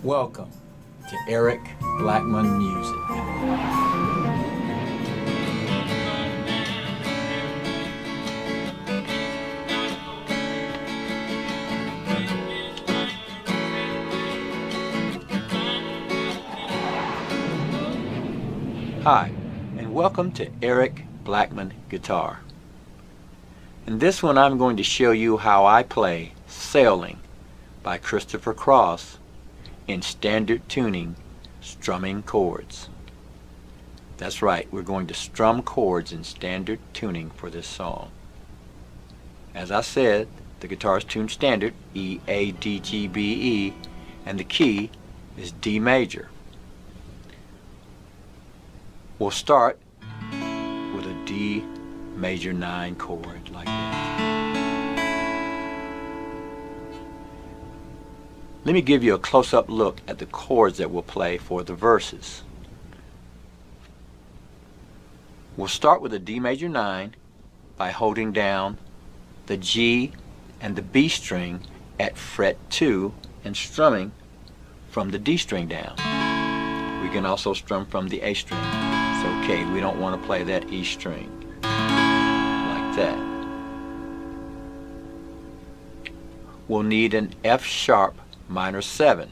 Welcome to Eric Blackmon Music. Hi, and welcome to Eric Blackmon Guitar. In this one I'm going to show you how I play Sailing by Christopher Cross in standard tuning, strumming chords. That's right, we're going to strum chords in standard tuning for this song. As I said, the guitar is tuned standard, E, A, D, G, B, E, and the key is D major. We'll start with a D major 9 chord like this. Let me give you a close-up look at the chords that we'll play for the verses. We'll start with a D major 9 by holding down the G and the B string at fret 2 and strumming from the D string down. We can also strum from the A string. It's okay, we don't want to play that E string like that. We'll need an F sharp minor 7,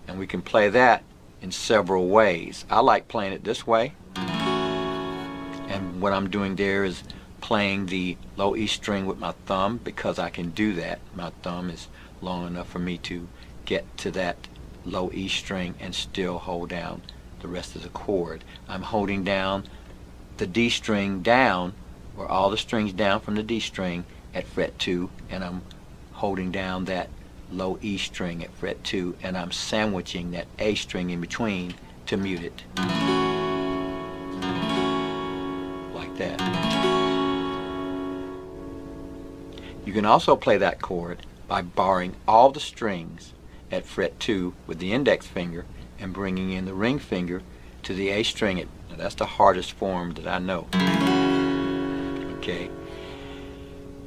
and we can play that in several ways. I like playing it this way, and what I'm doing there is playing the low E string with my thumb because I can do that. My thumb is long enough for me to get to that low E string and still hold down the rest of the chord. I'm holding down the D string down, or all the strings down from the D string at fret 2, and I'm holding down that low E string at fret 2, and I'm sandwiching that A string in between to mute it like that. You can also play that chord by barring all the strings at fret 2 with the index finger and bringing in the ring finger to the A string. Now that's the hardest form that I know. Okay,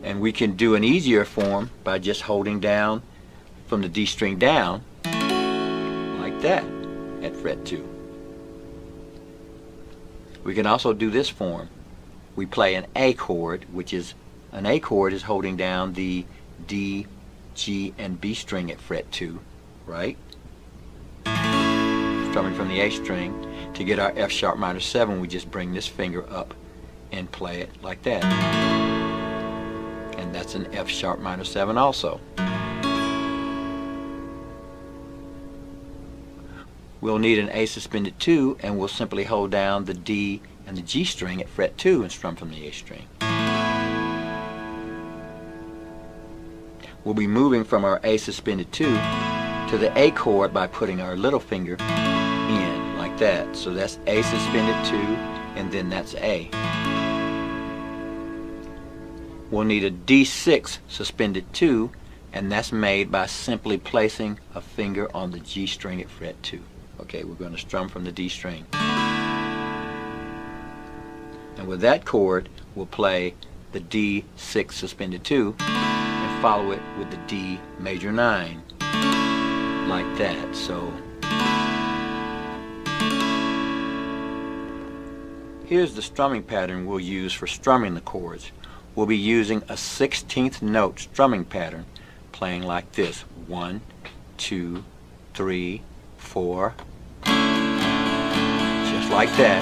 and we can do an easier form by just holding down from the D string down like that at fret 2. We can also do this form. We play an A chord, which is an A chord is holding down the D, G, and B string at fret 2, right? Strumming from the A string. To get our F sharp minor 7, we just bring this finger up and play it like that. And that's an F sharp minor 7 also. We'll need an A suspended 2, and we'll simply hold down the D and the G string at fret 2 and strum from the A string. We'll be moving from our A suspended 2 to the A chord by putting our little finger in like that. So that's A suspended 2, and then that's A. We'll need a D6 suspended 2, and that's made by simply placing a finger on the G string at fret 2. Okay, we're going to strum from the D string. And with that chord, we'll play the D6 suspended 2 and follow it with the D major 9 like that. So here's the strumming pattern we'll use for strumming the chords. We'll be using a 16th note strumming pattern, playing like this: 1, 2, 3, 4, just like that.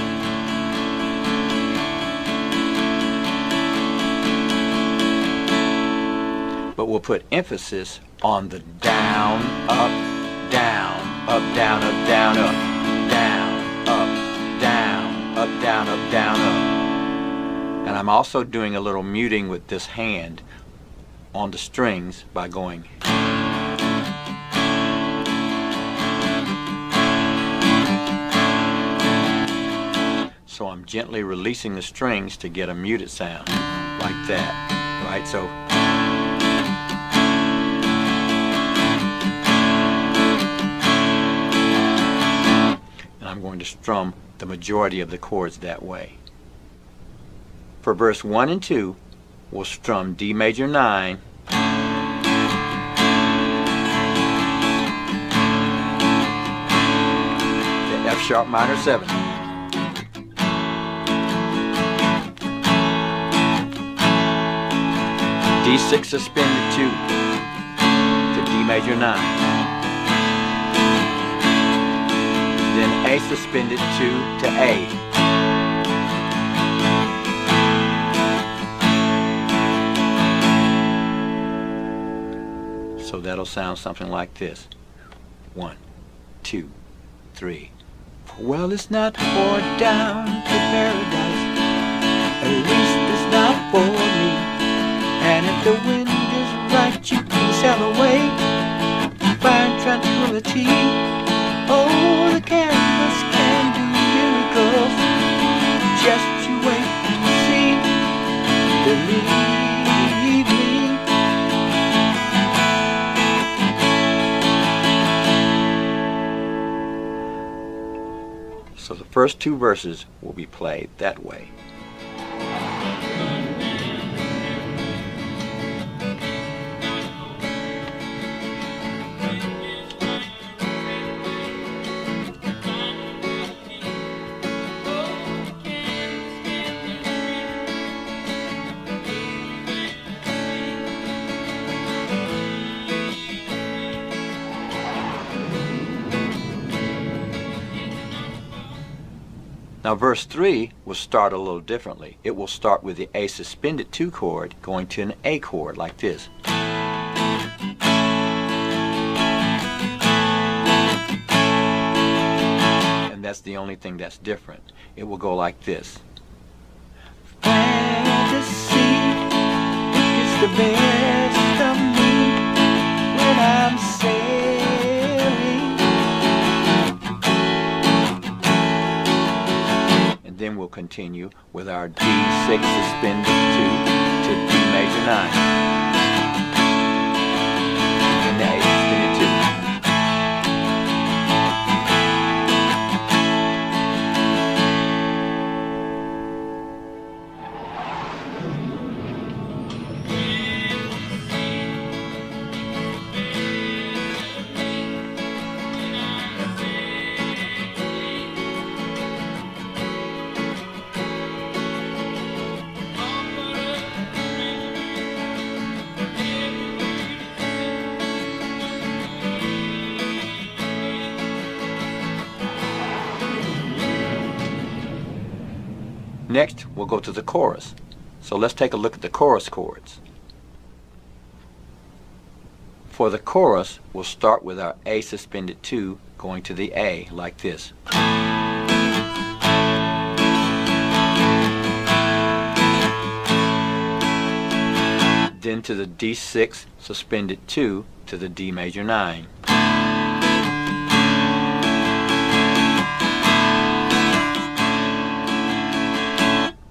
But we'll put emphasis on the down, up, down, up, down, up, down, up, down, up, down, up, down, up, down, up. And I'm also doing a little muting with this hand on the strings by going. So I'm gently releasing the strings to get a muted sound like that, right? So and I'm going to strum the majority of the chords that way. For verse 1 and 2, we'll strum D major 9, F sharp minor 7. D6 suspended 2 to D major 9. Then A suspended 2 to A. So that'll sound something like this. 1, 2, 3. Well, it's not for down to paradise, at least it's not for me. And if the wind is right, you can sail away, find tranquility. Oh, the canvas can do miracles, just you wait and see. Believe me. So the first 2 verses will be played that way. Now verse 3 will start a little differently. It will start with the A suspended 2 chord going to an A chord like this. And that's the only thing that's different. It will go like this. Fantasy, it gets the best of me when I'm sailing. Then we'll continue with our D6 suspended 2 to D major 9. And the A suspended 2. Next, we'll go to the chorus. So let's take a look at the chorus chords. For the chorus, we'll start with our A suspended 2 going to the A like this. Then to the D6 suspended 2 to the D major 9.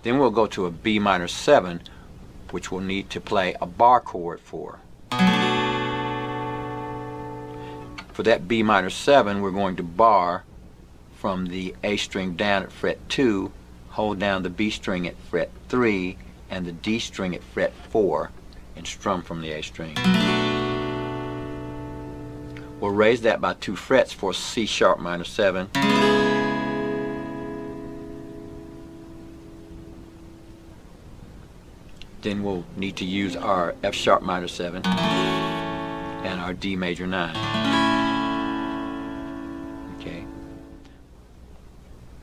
Then we'll go to a B minor 7, which we'll need to play a bar chord for. For that B minor 7, we're going to bar from the A string down at fret 2, hold down the B string at fret 3, and the D string at fret 4, and strum from the A string. We'll raise that by 2 frets for C sharp minor 7. Then we'll need to use our F sharp minor 7 and our D major 9. Okay.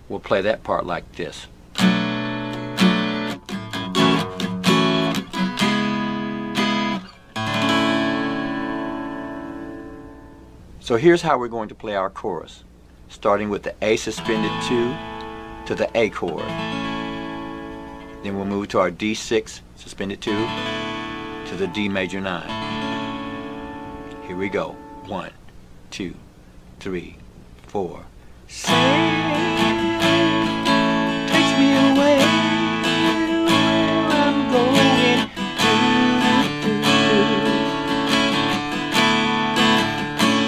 We'll play that part like this. So here's how we're going to play our chorus, starting with the A suspended 2 to the A chord. Then we'll move to our D6 suspended 2 to the D major 9. Here we go. 1, 2, 3, 4. Say, takes me away where I'm going.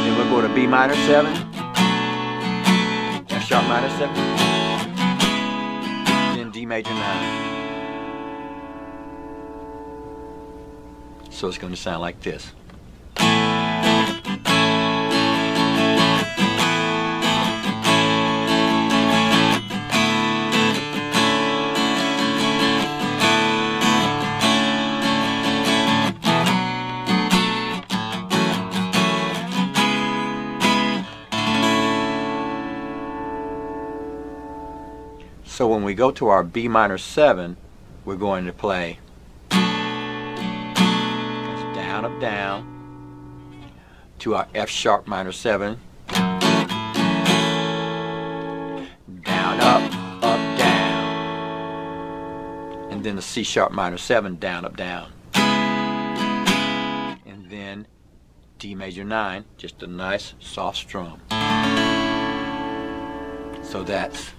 Then we'll go to B minor 7, F sharp minor 7, then D major 9. So it's going to sound like this. So when we go to our B minor 7, we're going to play down, up, down, to our F sharp minor 7, down, up, down, and then the C sharp minor 7, down, up, down, and then D major 9, just a nice soft strum. So that's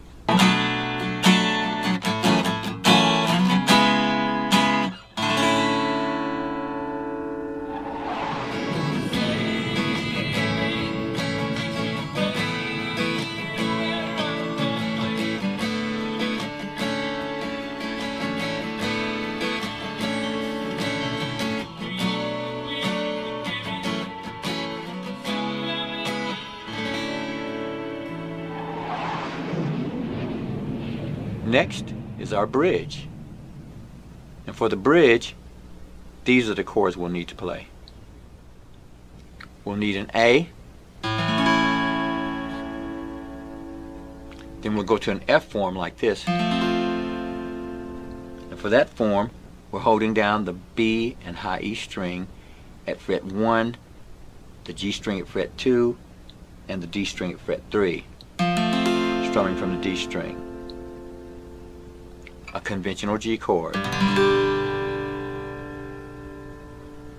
next is our bridge. And for the bridge, these are the chords we'll need to play. We'll need an A, then we'll go to an F form like this. And for that form, we're holding down the B and high E string at fret 1, the G string at fret 2, and the D string at fret 3, strumming from the D string. A conventional G chord.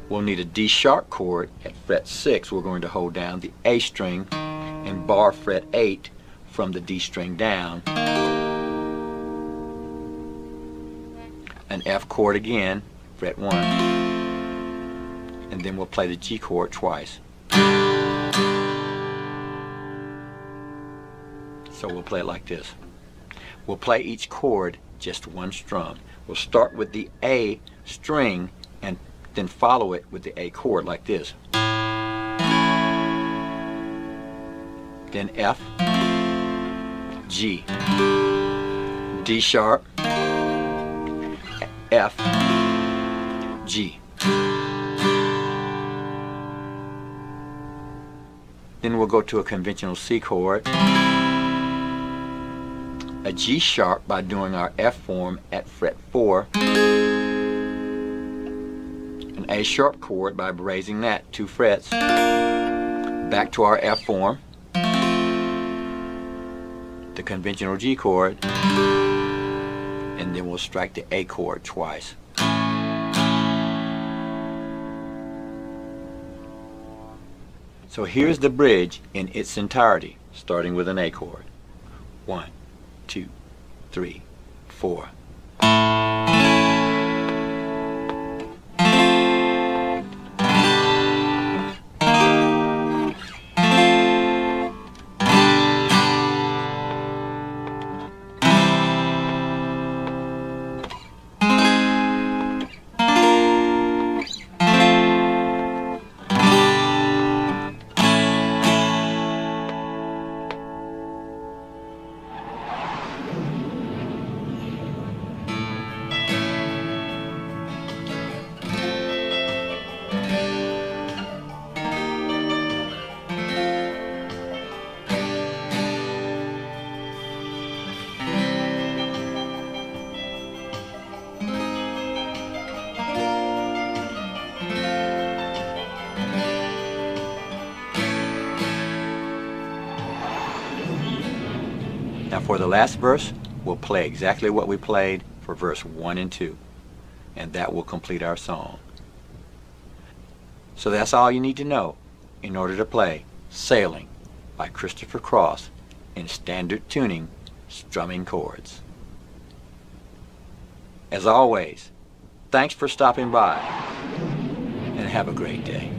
We'll need a D sharp chord at fret 6. We're going to hold down the A string and bar fret 8 from the D string down. An F chord again, fret 1. And then we'll play the G chord twice. So we'll play it like this. We'll play each chord just one strum. We'll start with the A string and then follow it with the A chord like this. Then F, G, D sharp, F, G. Then we'll go to a conventional C chord, a G sharp by doing our F form at fret 4, an A sharp chord by raising that 2 frets, back to our F form, the conventional G chord, and then we'll strike the A chord twice. So here's the bridge in its entirety, starting with an A chord. 1, 2, 3, 4. Now for the last verse, we'll play exactly what we played for verse 1 and 2, and that will complete our song. So that's all you need to know in order to play Sailing by Christopher Cross in standard tuning, strumming chords. As always, thanks for stopping by, and have a great day.